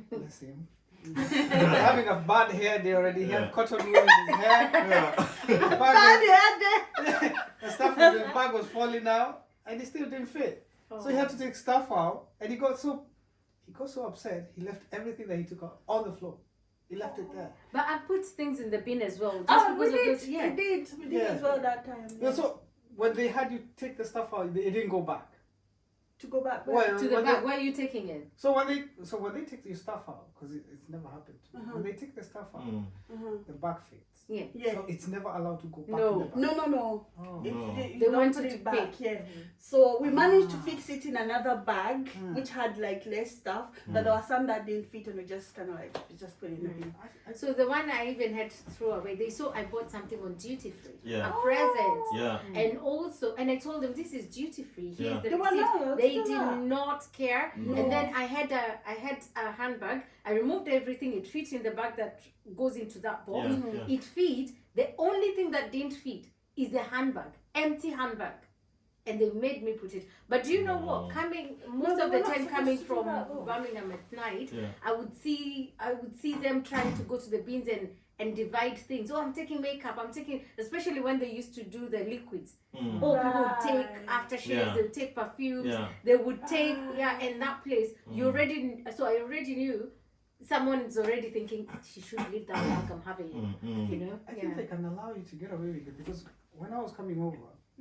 bless him. Having a bad hair, they already had cotton wool in his hair. The bag the stuff in the bag was falling out, and it still didn't fit. So he had to take stuff out, and he got so upset. He left everything that he took out on the floor. He left it there. But I put things in the bin as well. Just Oh, we because of did. those, yeah. We did Yeah. as well that time. Yeah, so when they had you take the stuff out, it didn't go back. To go back. Well, To the when bag. they- Where are you taking it? So when they take your stuff out, because it's never happened to me, Uh-huh. when they take the stuff out, Mm. the bag fits. Yeah. So it's never allowed to go back. No. in the back. No. Oh. You They don't wanted put to it back, pick. yeah. So we managed to fix it in another bag, which had like less stuff, but there were some that didn't fit, and we just kind of like just put it in the bin. So the one I even had to throw away. They saw I bought something on duty free, Yeah. a present, Yeah. and also, and I told them this is duty free. Here's Yeah. the They were receipt. not, They they were did not. not care. No. And then I had a handbag. I removed everything. It fit in the bag that goes into that box. Yeah. It fit. The only thing that didn't fit is the handbag, empty handbag. And they made me put it. But do you know what? Most they of were the not time supposed coming to do from that, though. Birmingham at night, Yeah. I would see them trying to go to the bins and divide things. Oh, I'm taking makeup. I'm taking, especially when they used to do the liquids. Mm. Oh, people would take Right. aftershaves. Yeah. They would take perfumes. Yeah. They would take in that place. You already. So I already knew. Someone's already thinking she should leave that bag. I'm having it. You know. I think they can allow you to get away with it because when I was coming over,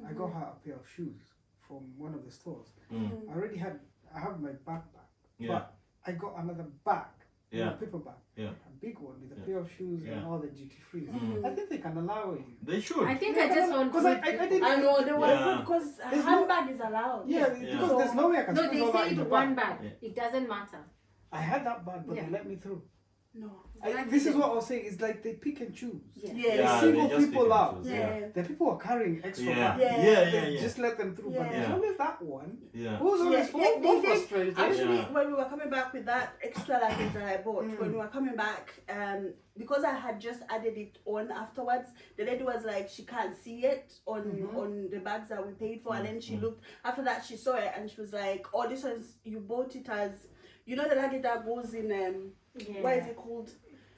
I got her a pair of shoes from one of the stores. I have my backpack, but I got another bag, a paper bag, a big one with a pair of shoes and all the duty free. I think they can allow you. They should. I think I just want. Because I didn't. I know they were Yeah. good because There's handbag is allowed. Yeah, because there's no way I can No, squeeze they all that in the said one bag. bag. It doesn't matter. I had that bag, but Yeah. they let me through. No. This is what I was saying. It's like they pick and choose. Yeah. Yeah. They single they just people pick and out. choose, Yeah. The people are carrying extra Yeah. bags. Yeah. They just let them through. But Yeah. there's always that one Yeah. who's always Yeah, they more did. frustrated. Actually, Yeah. when we were coming back with that extra luggage that I bought, when we were coming back, because I had just added it on afterwards, the lady was like, she can't see it on the bags that we paid for, and then she looked. After that, she saw it and she was like, "Oh, this was you bought it as, you know, the luggage that goes in what is it called?"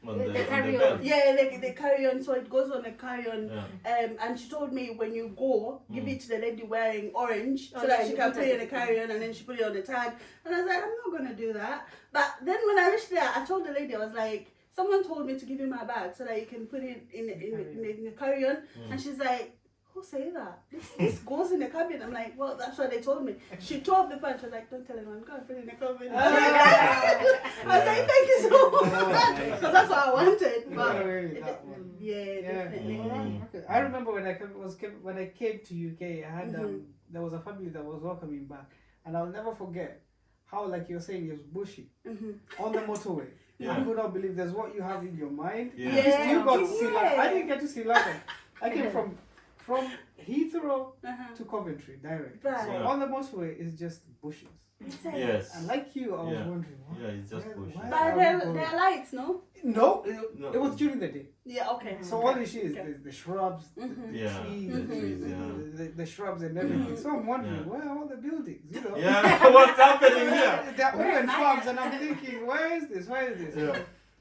On The the carry-on. belt. Yeah, they carry on, so it goes on a carry on. Yeah. And she told me when you go, give it to the lady wearing orange so Oh, that yeah, she you can put put it it in a carry on and then she put it on the tag. And I was like, I'm not gonna do that. But then when I reached there, I told the lady, I was like, someone told me to give you my bag so that you can put it in the carry on. And she's like, who say that? This goes in the cabin. I'm like, well, that's what they told me. She tore off the pants. She was like, don't tell anyone. Go and put it in the cabin. I was like, thank you so much. Because that's what I wanted. You But got away with that one. yeah, definitely. Okay. I remember when I came to UK, I had there was a family that was welcoming back, and I'll never forget how, like you're saying, it was bushy on the motorway. Yeah. I could not believe that's what you have in your mind. Yeah. Because you got to see Yeah. London. I didn't get to see London. I came from Heathrow Uh-huh. to Coventry direct. Right. So Yeah. on the motorway is just bushes. Yes. And like you, I was Yeah. wondering, what? Yeah, it's just bushes. why But are we there going? are lights, no? No, No. it was during the day. Yeah, okay. So okay. all you see is Okay. the shrubs, Yeah. trees, The trees, yeah. the shrubs and everything. So I'm wondering, Yeah. where are all the buildings? You know? Yeah. What's happening here? There are open farms, and I'm thinking, where is this? Where is this? Yeah.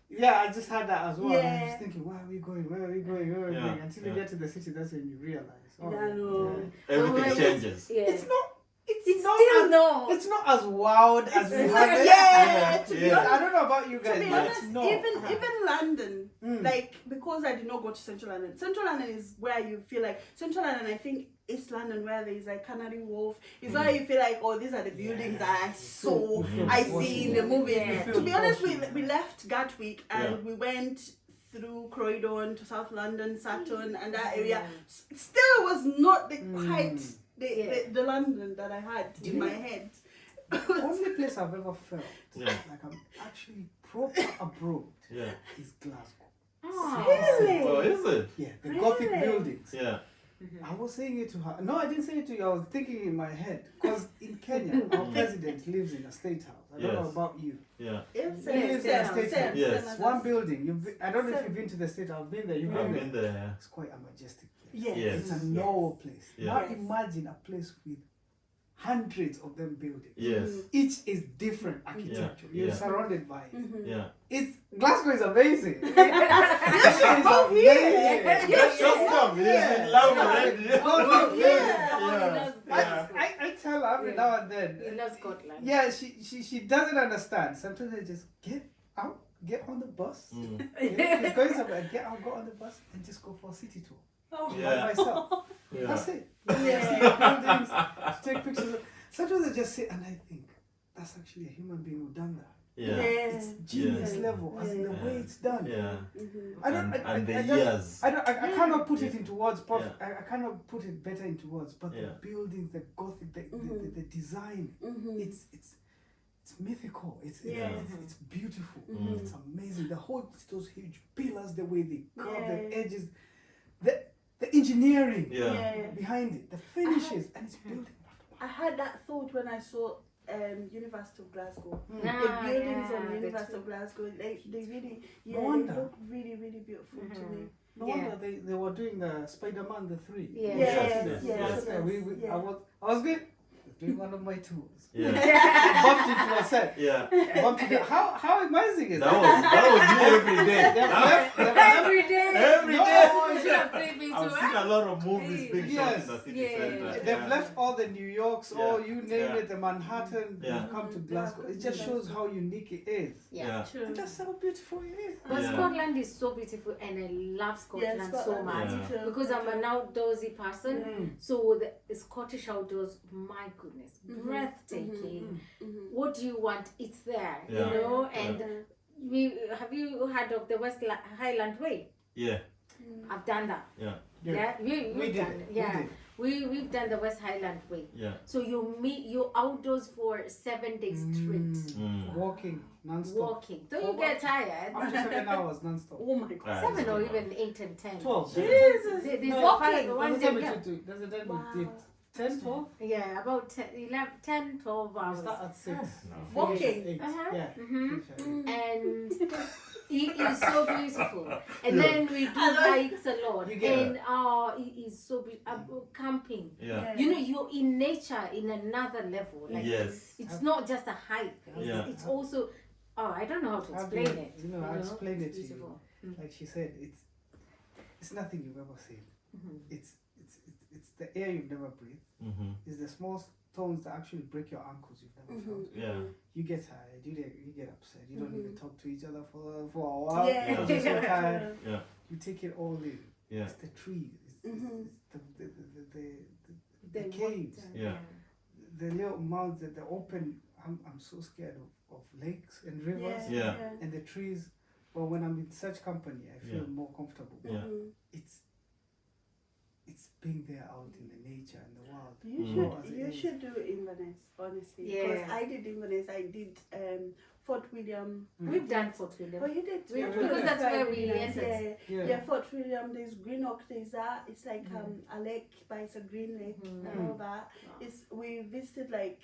Yeah, I just had that as well. And I was Yeah. thinking, where are we going? Where are we going? Where are we Yeah, going? Until you yeah. get to the city, that's when you realize. Oh, Yeah, I know. Everything changes. Yeah. It's not. It's not still as, no. It's not as wild as we It's have like, it. yeah, to be Yeah. honest, I don't know about you to guys, be but honest, it's not. even London, Mm. like, because I did not go to Central London. Central London is where you feel like, Central London, I think, East London, where there is like Canary Wharf, is where you feel like, oh, these are the buildings that I saw, I see in the movies. Yeah. To be honest, we left Gatwick and Yeah. we went through Croydon to South London, Sutton, and that area. Still was not the quite the London that I had in my head. The only place I've ever felt Yeah. like I'm actually proper abroad Yeah. is Glasgow. Really? Oh, is it? Yeah, the Gothic Really? buildings. Yeah. I was saying it to her. No, I didn't say it to you. I was thinking in my head. Because in Kenya, our president lives in a state house. I don't know Yes. about you. Yeah. It's He lives in a state house. Yes. It's one building. I don't know if you've been to the state house. I've been there. You've I've been there. been there. It's quite a majestic place. Yes. Yes. It's a noble place. Yeah. Now Yes. imagine a place with hundreds of them buildings. Yes. Each is different architecture. You're Yeah. surrounded by it. Yeah. It's Glasgow is amazing. You should go here. amazing. Let's just come. He's in love already. Oh, yeah. Yeah. I tell her every now and then. You love Scotland. Yeah, she doesn't understand. Sometimes I just get out, get on the bus. Mm. She's going somewhere, get out, go on the bus, and just go for a city tour Oh. by Yeah. myself. Yeah. That's it. Yeah. See the buildings, take pictures. Sometimes I just sit and I think that's actually a human being who done that. Yeah. Yes. It's genius Yeah. level, as in the way it's done. Yeah. Mm-hmm. The years. I cannot put it Yeah. into words. Yeah. I cannot put it better into words. But Yeah. the buildings, the Gothic, the design, Mm-hmm. it's mythical. It's beautiful. Mhm. It's amazing. Those huge pillars, the way they curve Yeah. the edges, the engineering Yeah. behind it, the finishes, and it's building. I had that thought when I saw University of Glasgow. Mm. The buildings on the University two- of Glasgow, they really, No they wonder. look really, really beautiful to me. No Yeah. wonder they were doing Spider-Man the 3. Yeah. Yes, yes, yes. I was doing one of my tours. Yeah. Bumped into a set. Yeah. Bumped into, how amazing is That was me every day. They've That- left- Every day. Every No, day. Oh, you should have played me I've too. seen a lot of movies being shot Yes. in the city Yeah. center. They've Yeah. left all the New Yorks, or you name Yeah. it, the Manhattan, Yeah. they've come to Glasgow. It just shows how unique it is. Yeah. True. And that's how beautiful it is. But Yeah. Scotland is so beautiful, and I love Scotland, so Scotland, much me Yeah. too. because I'm an outdoorsy person. Mm. So the Scottish outdoors, my goodness, Mhm. breathtaking. Mhm. What do you want? It's there, Yeah. you know. Yeah. And have you heard of the Highland Way? Yeah. I've done that. Yeah. Yeah, we've We did done it. it. Yeah, We did. we've done the West Highland Way. Yeah. So you're outdoors for 7 days straight, Mm. Walking non-stop. walking. Don't you get tired? Up to 7 hours non-stop. Oh my god. 7 or even 8 and 10. 12. Jesus. There's No, a walking. one There's a day time we gap. did- there's a time Wow. we did 10, 12. Yeah, about 10, 11, 10, 12 We hours. start at 6. No. Walking. Finish at 8. Uh-huh. Yeah. Mhm. finish at 8. And it is so beautiful. And Yeah. then we do hikes a lot. You get And it is so beautiful. Camping. Yeah. You know, you're in nature in another level. Like Yes. it's not just a hike. Yeah. It's also I don't know how to I've explain been- it. you know, I'll explain it It's to you. beautiful. Like she said, it's nothing you've ever seen. Mhm. It's the air you've never breathed. Mm-hmm. It's the small stones that actually break your ankles you've never felt. Yeah. You get tired, you get upset, you don't Mhm. even talk to each other for a while. Yeah. You're just so tired. Yeah. You take it all in. Yeah. It's the trees, Mhm. it's the They caves, want, Yeah. the little mouths, the open. I'm so scared of lakes and rivers Yeah. and the trees. But when I'm in such company, I feel Yeah. more comfortable. Yeah. It's being there out in the nature and the wild. You Mm. should you should do Inverness, honestly. Yeah. Because I did Inverness. I did Fort William. We've done Fort William. Oh, you did too. We- because that's Very where we nice. entered. Yeah, Fort William. There's Greenock. There's that. It's like a lake, but it's a green lake Mhm. and all that. We visited like,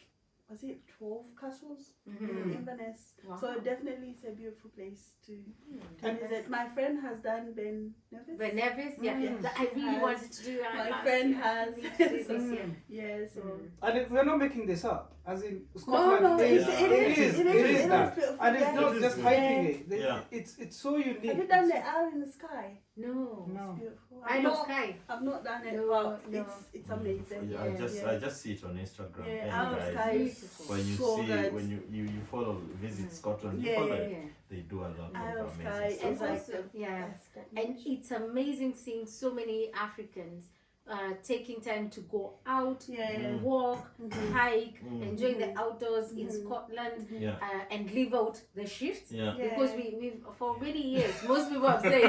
was it 12 castles Mhm. in Inverness? Wow. So definitely it's a beautiful place to And visit. My friend has done Ben Nevis. Ben Nevis, yeah, Mm. that I really Has- wanted to do. my last friend year. has. I need to do this year. Yeah, so. And we're not making this up. As in No, Scotland no, is, it is. it is that. beautiful. And it's Yeah. not It just is. hiking it. Yeah. It's so unique. Have you done the Owl in the Sky? No. No. It's beautiful. I love Sky. I've not done it, No, but no. it's amazing. Yeah, I just see it on Instagram. Yeah, and Owl guys, Sky is Beautiful. when you so see good. when you follow visit Scotland, you Yeah, follow yeah, it. Yeah. They do a lot Isle of of Skye amazing is And stuff. like also, the yeah. best. And it's amazing seeing so many Africans taking time to go out, Yeah. walk, Mhm. hike, Mm. enjoying the outdoors in Mhm. Scotland, Yeah. and live out the shifts. Yeah. Yeah. Because we've for many years, most people have said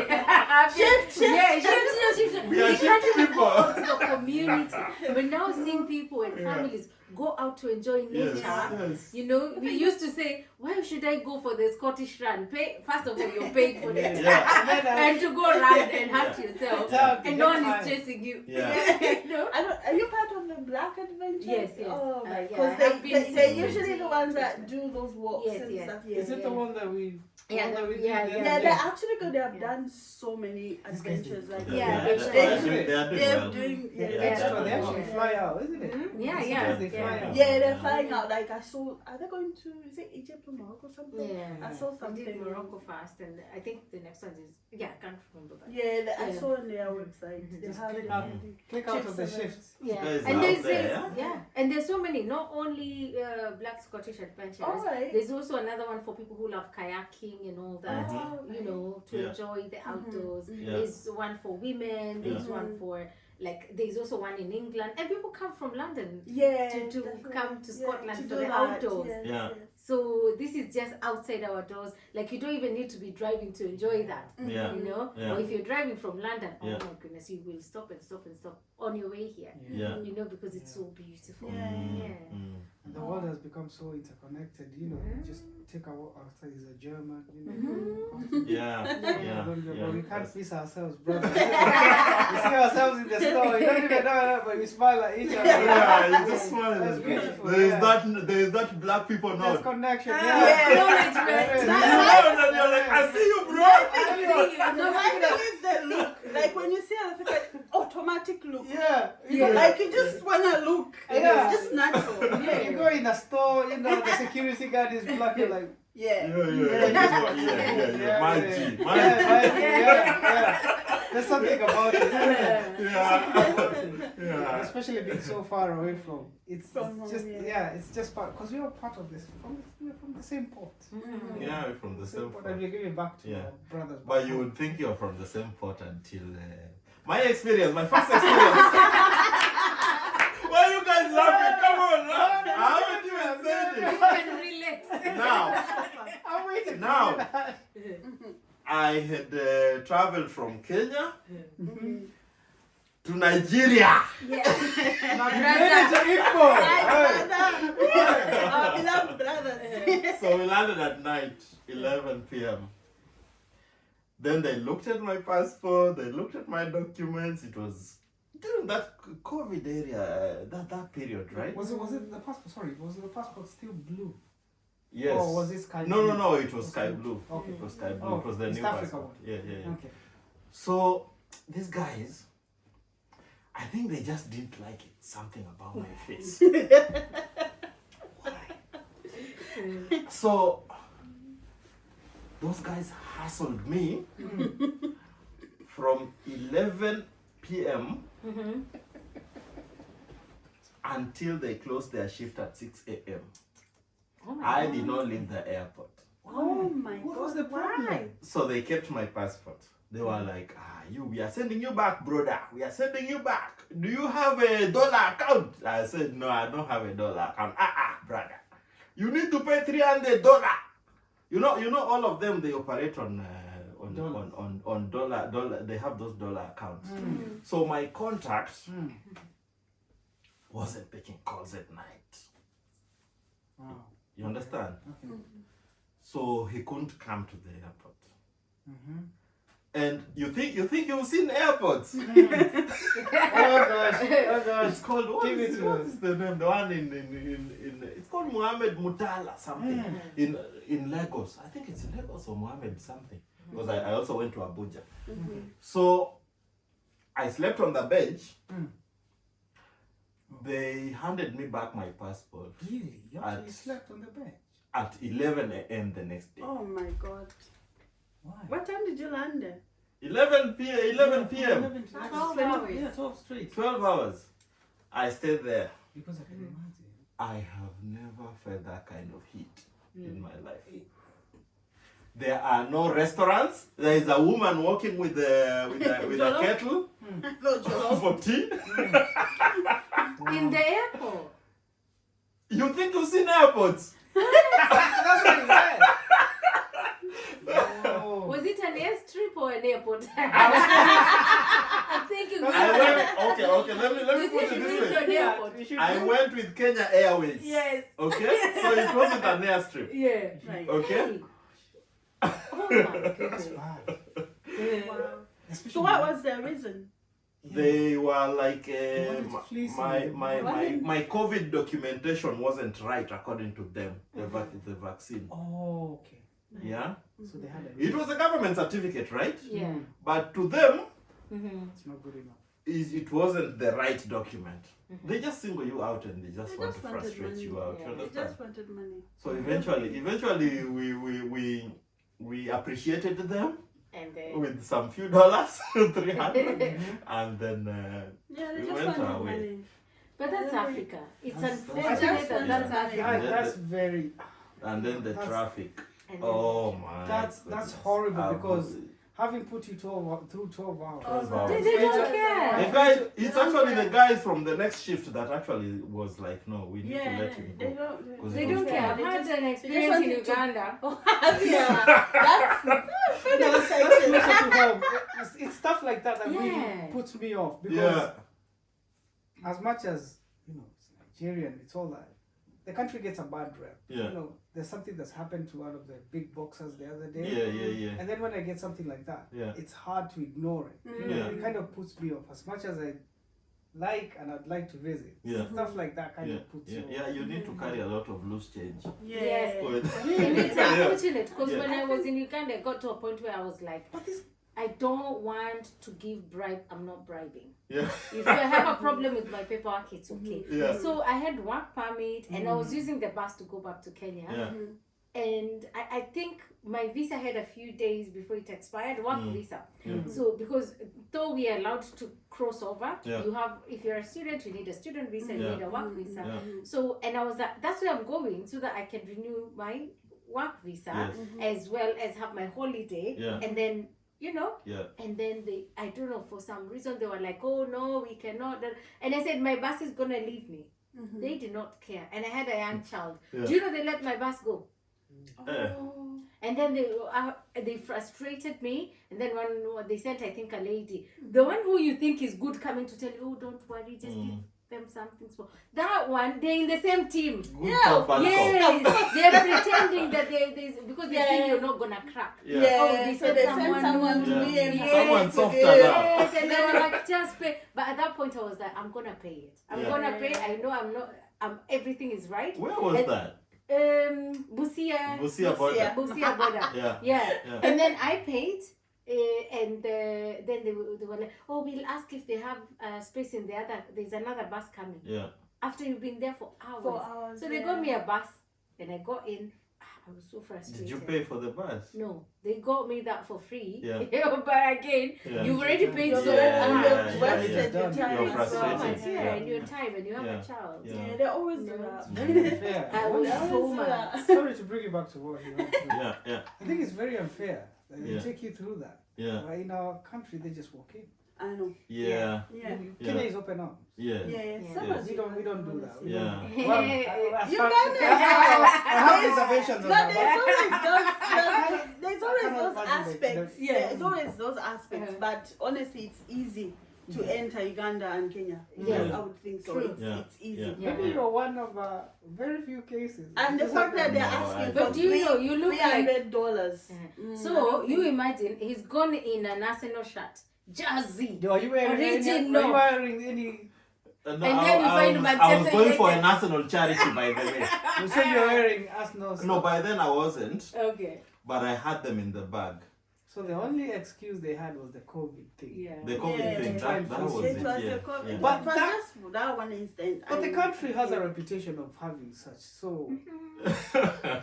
Shift. Yeah, shift. We are They can't shifting even people. go out to the community. But now seeing people and families go out to enjoy nature. Yes. You know, we used to say, why should I go for the Scottish run? First of all, you're paying for it. Yeah. And to go run and hurt yourself. And no one is chasing you. Yeah. You know? Are you part of the Black Adventure? Yes, yes. Oh, Yeah, because I've been they're since usually the ones 2020. that do those walks Yes, and yes. stuff. Yeah, Is it the one that we? Yeah, one that we yeah, did the yeah. other Yeah, day? they're actually good. They have Yeah. done so many adventures like Yeah, Yeah, they- they are doing they're well. doing Yeah, Yeah. extra. They Yeah. actually fly out, isn't it? Mhm. Yeah, Sometimes yeah. they fly Yeah. out. Yeah, they're flying out. Like I saw, are they going to? Is it Egypt or Morocco or something? Yeah. I saw I something. did Morocco first, and I think the next one is I can't remember that. Yeah, I Yeah. saw on their website. They Just have click it. out. Click out of the Shifts shifts. Yeah, guys and are there's out there, this, yeah? and there's so many. Not only Black Scottish adventurers. All right. There's also another one for people who love kayaking and all that. Oh, You know, to Yeah. enjoy the outdoors. Mhm. Yeah. There's one for women. There's Yeah. one for there's also one in England, and people come from London Yeah. to definitely. come to Yeah, Scotland to for do the that. outdoors. Yes, Yeah. yes. So this is just outside our doors. Like you don't even need to be driving to enjoy that. Yeah. You know? Yeah. Or if you're driving from London, Yeah. oh my goodness, you will stop and stop and stop on your way here. Yeah. You know, because it's so beautiful. Yeah. The world has become so interconnected, you know. Just take our outside is a German, you know. Yeah. But we can't miss ourselves, brother. We see ourselves in the store, you don't even know, but we smile at each other. Yeah, you just smile. That's beautiful. There is that black people There's nod. connection. Acknowledgement. You're like, I see you, bro. No, my thing is the look. Like when you see an African, automatic look. Yeah. Like you just wanna look. Yeah. It's just natural. Yeah, you go in a store, you know, the security guard is black, you're like, Yeah. Yeah. My G. yeah. There's something about it. Yeah. Especially being so far away from it's From home, just yeah. it's just part because we are part of this we're from the same port. Yeah, we're from the same And port. we're giving back to Yeah. our brothers. But you would think you're from the same port until my first experience. Why are you guys laughing? Come on, laugh. I haven't even said You it. can relate. Now, I'm waiting. Now. I had traveled from Kenya to Nigeria. Now you made it to Igbo. Our beloved brothers. So we landed at night, 11 p.m. Then they looked at my passport, they looked at my documents. It was during that COVID area, that period, right? Was it the passport? Sorry, was the passport still blue? Yes. Or was it sky No, blue? it was sky blue. Okay. It was sky blue. Oh, it was the East new Africa passport. one. Yeah. Okay. So these guys, I think they just didn't like it. Something about my face. Why? So those guys hassled me from 11 p.m. until they closed their shift at 6 a.m. Oh I did not leave the airport. Oh my What God. was the problem? Why? So they kept my passport. They were like, we are sending you back, brother. We are sending you back. Do you have a dollar account? I said, no, I don't have a dollar account. Brother. You need to pay $300. You know, all of them, they operate on dollar. They have those dollar accounts. So my contact wasn't picking calls at night. Wow. You understand? Okay. So he couldn't come to the airport. And you think you've seen airports? Oh gosh. It's called what Give it is to what us. is the name? The one in it's called Mohammed Mutala something in Lagos. I think it's Lagos or Mohammed something. Because I also went to Abuja. So I slept on the bench. They handed me back my passport Really? You actually slept on the bench? at 11 a.m. the next day. Oh my God. Why? What time did you land there? 11 p.m. 12 hours. Yeah, 12 straight. 12 hours. I stayed there. Because I can imagine. I have never felt that kind of heat in my life. There are no restaurants. There is a woman walking with a kettle for tea. In the airport. You think you've seen airports? That's what he said. Oh. Was it an airstrip or an airport? I'm thinking. Okay. Let me You put said it you this went to an way. airport. I went with Kenya Airways. Yes. Okay, so it wasn't an airstrip. Yeah. Right. Okay. Oh my goodness. Wow. Wow. So what was the reason? They were like wanted to fleece my you. COVID documentation wasn't right according to them. The vaccine. Oh, okay. Yeah. So they had It was a government certificate, right? Yeah. But to them, It's not good enough. it wasn't the right document. They just single you out and they just want to wanted frustrate money. you out. Yeah. You They understand? just wanted money. So eventually we appreciated them And then. with some few dollars, 300, and then Yeah, they We just went wanted our way. money. But that's Africa. It's That's- unfortunate that that's yeah. Africa. That's very. and then the That's- traffic. And then- Oh my! That's goodness. horrible I because was- having put you 12 hours. They don't care. The guy, it's actually the guys from the next shift that actually was like, no, we need to let him They go. don't. They don't care. I've had an experience in Uganda. Yeah, that's That's closer to home. It's stuff like that really puts me off because as much as it's Nigerian, it's all that the country gets a bad rep. Yeah. There's something that's happened to one of the big boxers the other day. Yeah. And then when I get something like that, Yeah. it's hard to ignore it. It kind of puts me off as much as I like and I'd like to visit. Yeah. Stuff like that kind of puts you off. Yeah, you need to carry a lot of loose change. Yes. Yeah. And it's unfortunate because Yeah. when I was in Uganda, I got to a point where I was like, I don't want to give bribe. I'm not bribing. Yeah. If I have a problem with my paperwork, it's okay. Yeah. So I had work permit and I was using the bus to go back to Kenya. Yeah. And I think my visa had a few days before it expired, work visa. Yeah. So because though we are allowed to cross over, Yeah. you have, if you're a student, you need a student visa, you Yeah. need a work visa. Yeah. So, and I was like, that's where I'm going so that I can renew my work visa Yes. as well as have my holiday. Yeah. And then, Yeah. and then I don't know, for some reason they were like, oh no, we cannot. And I said, my bus is going to leave me. They did not care. And I had a young child. Yeah. Do you know they let my bus go? Oh. And then they frustrated me. And then one they sent, I think, a lady. The one who you think is good coming to tell you, oh, don't worry, just give them something small. That one, they're in the same team. Good cop, bad cop. Yes, they're pretending that they because they think you're not gonna crack. Yeah. Oh, they So sent they send someone to Yeah. me and Someone softer now. Yes, and they were like, just pay. But at that point, I was like, I'm gonna pay it. I'm Yeah. gonna pay. I know I'm not. Everything is right. Where was And- that? Busia Border. Busia border. Yeah. Yeah. Yeah. And then I paid, and then they were like, oh, we'll ask if they have space in the other. There's another bus coming. Yeah. After you've been there for hours. So they yeah. got me a bus, and I got in. I was so frustrated. Did you pay for the bus? No, they got me that for free. Yeah. But again, Yeah. you've already paid You're so and much. you've yeah, wasted yeah. your time. You're So frustrated. much, Yeah. and your time, and you have Yeah. a child. Yeah. Yeah, they always do No. that. Very unfair. I was They always so do mad. that. Sorry to bring you back to what you went through. Yeah. I think it's very unfair that they Yeah. take you through that. Yeah. But in our country, they just walk in. I know. Yeah. Yeah. Kenya is open arms. Yeah. Yeah, Yeah. some Yeah. of We don't do that. We Yeah. don't. Well, You I have reservations on No, that. there's always cannot those imagine aspects. the- Yeah, it's always those aspects. Yeah. But honestly, it's easy to enter Uganda and Kenya. Yeah. I would think so. True. It's easy. Yeah. Yeah. Maybe you're one of very few cases. And the fact that they're No, asking I- for But do you know, you look like $300. So you imagine he's gone in an Arsenal shirt, jersey. Are you wearing Original. Are you wearing any? No, And then you find I was Manchester going for a United. national charity, by the way. You said you're wearing Arsenal. No, by then I wasn't, Okay. but I had them in the bag. So the only excuse they had was the COVID thing. Yeah. The COVID Yeah. thing, that was It it. was Yeah. the COVID. Yeah. But It was that- just that one instant. But the And- country has a reputation of having such, so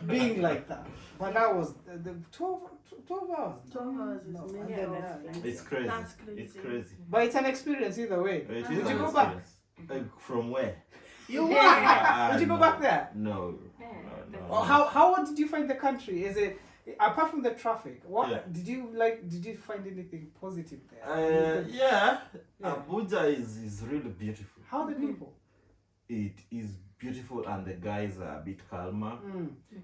being like that. But that was the 12 hours. 12 hours is No, many and then, hours. It's crazy. That's crazy. It's crazy. But it's an experience either way. It is Did an you go back? experience. From where? You were. Did you go No. back there? No. Yeah. No. Or how did you find the country? Is it apart from the traffic? What Yeah. did you like? Did you find anything positive there? Yeah. Yeah. Abuja is really beautiful. How the people? It is beautiful, and the guys are a bit calmer.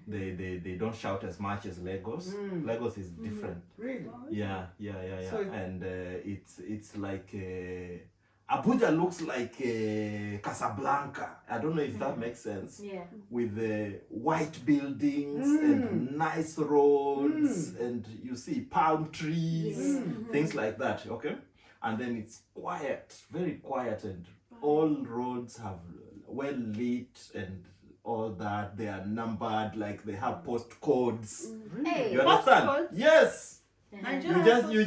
They don't shout as much as Lagos. Lagos is different. Really? Yeah. So And it's like Abuja looks like Casablanca. I don't know if that makes sense. Yeah. With the white buildings and nice roads, and you see palm trees, things like that. Okay, and then it's quiet, very quiet, and all roads have well lit and all that. They are numbered, like they have postcodes. Hey. You understand? Postcodes? Yes. Nigeria You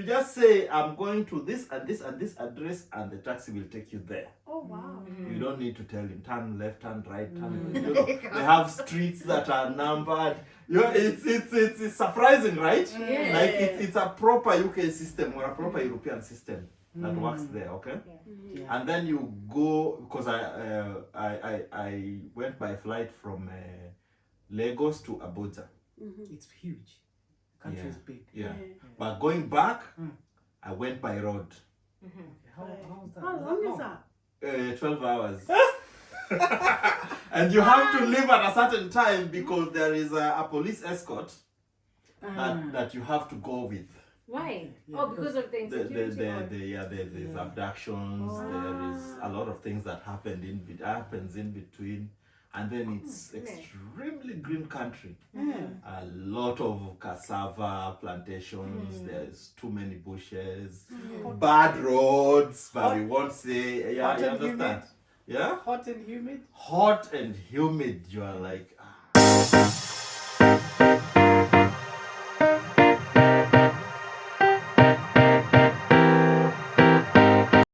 just say I'm going to this and this and this address, and the taxi will take you there. Oh wow. You don't need to tell him turn left, turn right, turn. You know, they have streets that are numbered. You know, it's surprising, right? Yeah. Like it's a proper UK system or a proper European system that works there. Okay. Yeah. And then you go, because I went by flight from Lagos to Abuja. It's huge. Country is big. Yeah. But going back, I went by road. How was that? How long is that? 12 hours. And you have to leave at a certain time because there is a police escort that you have to go with. Why? Because of the insecurity. There's abductions. There is a lot of things that happens in between, and then it's extremely green country. A lot of cassava plantations. There's too many bushes, bad roads, but we won't say. Yeah, you understand? Humid. Yeah, Hot and humid. Hot and humid. You are like.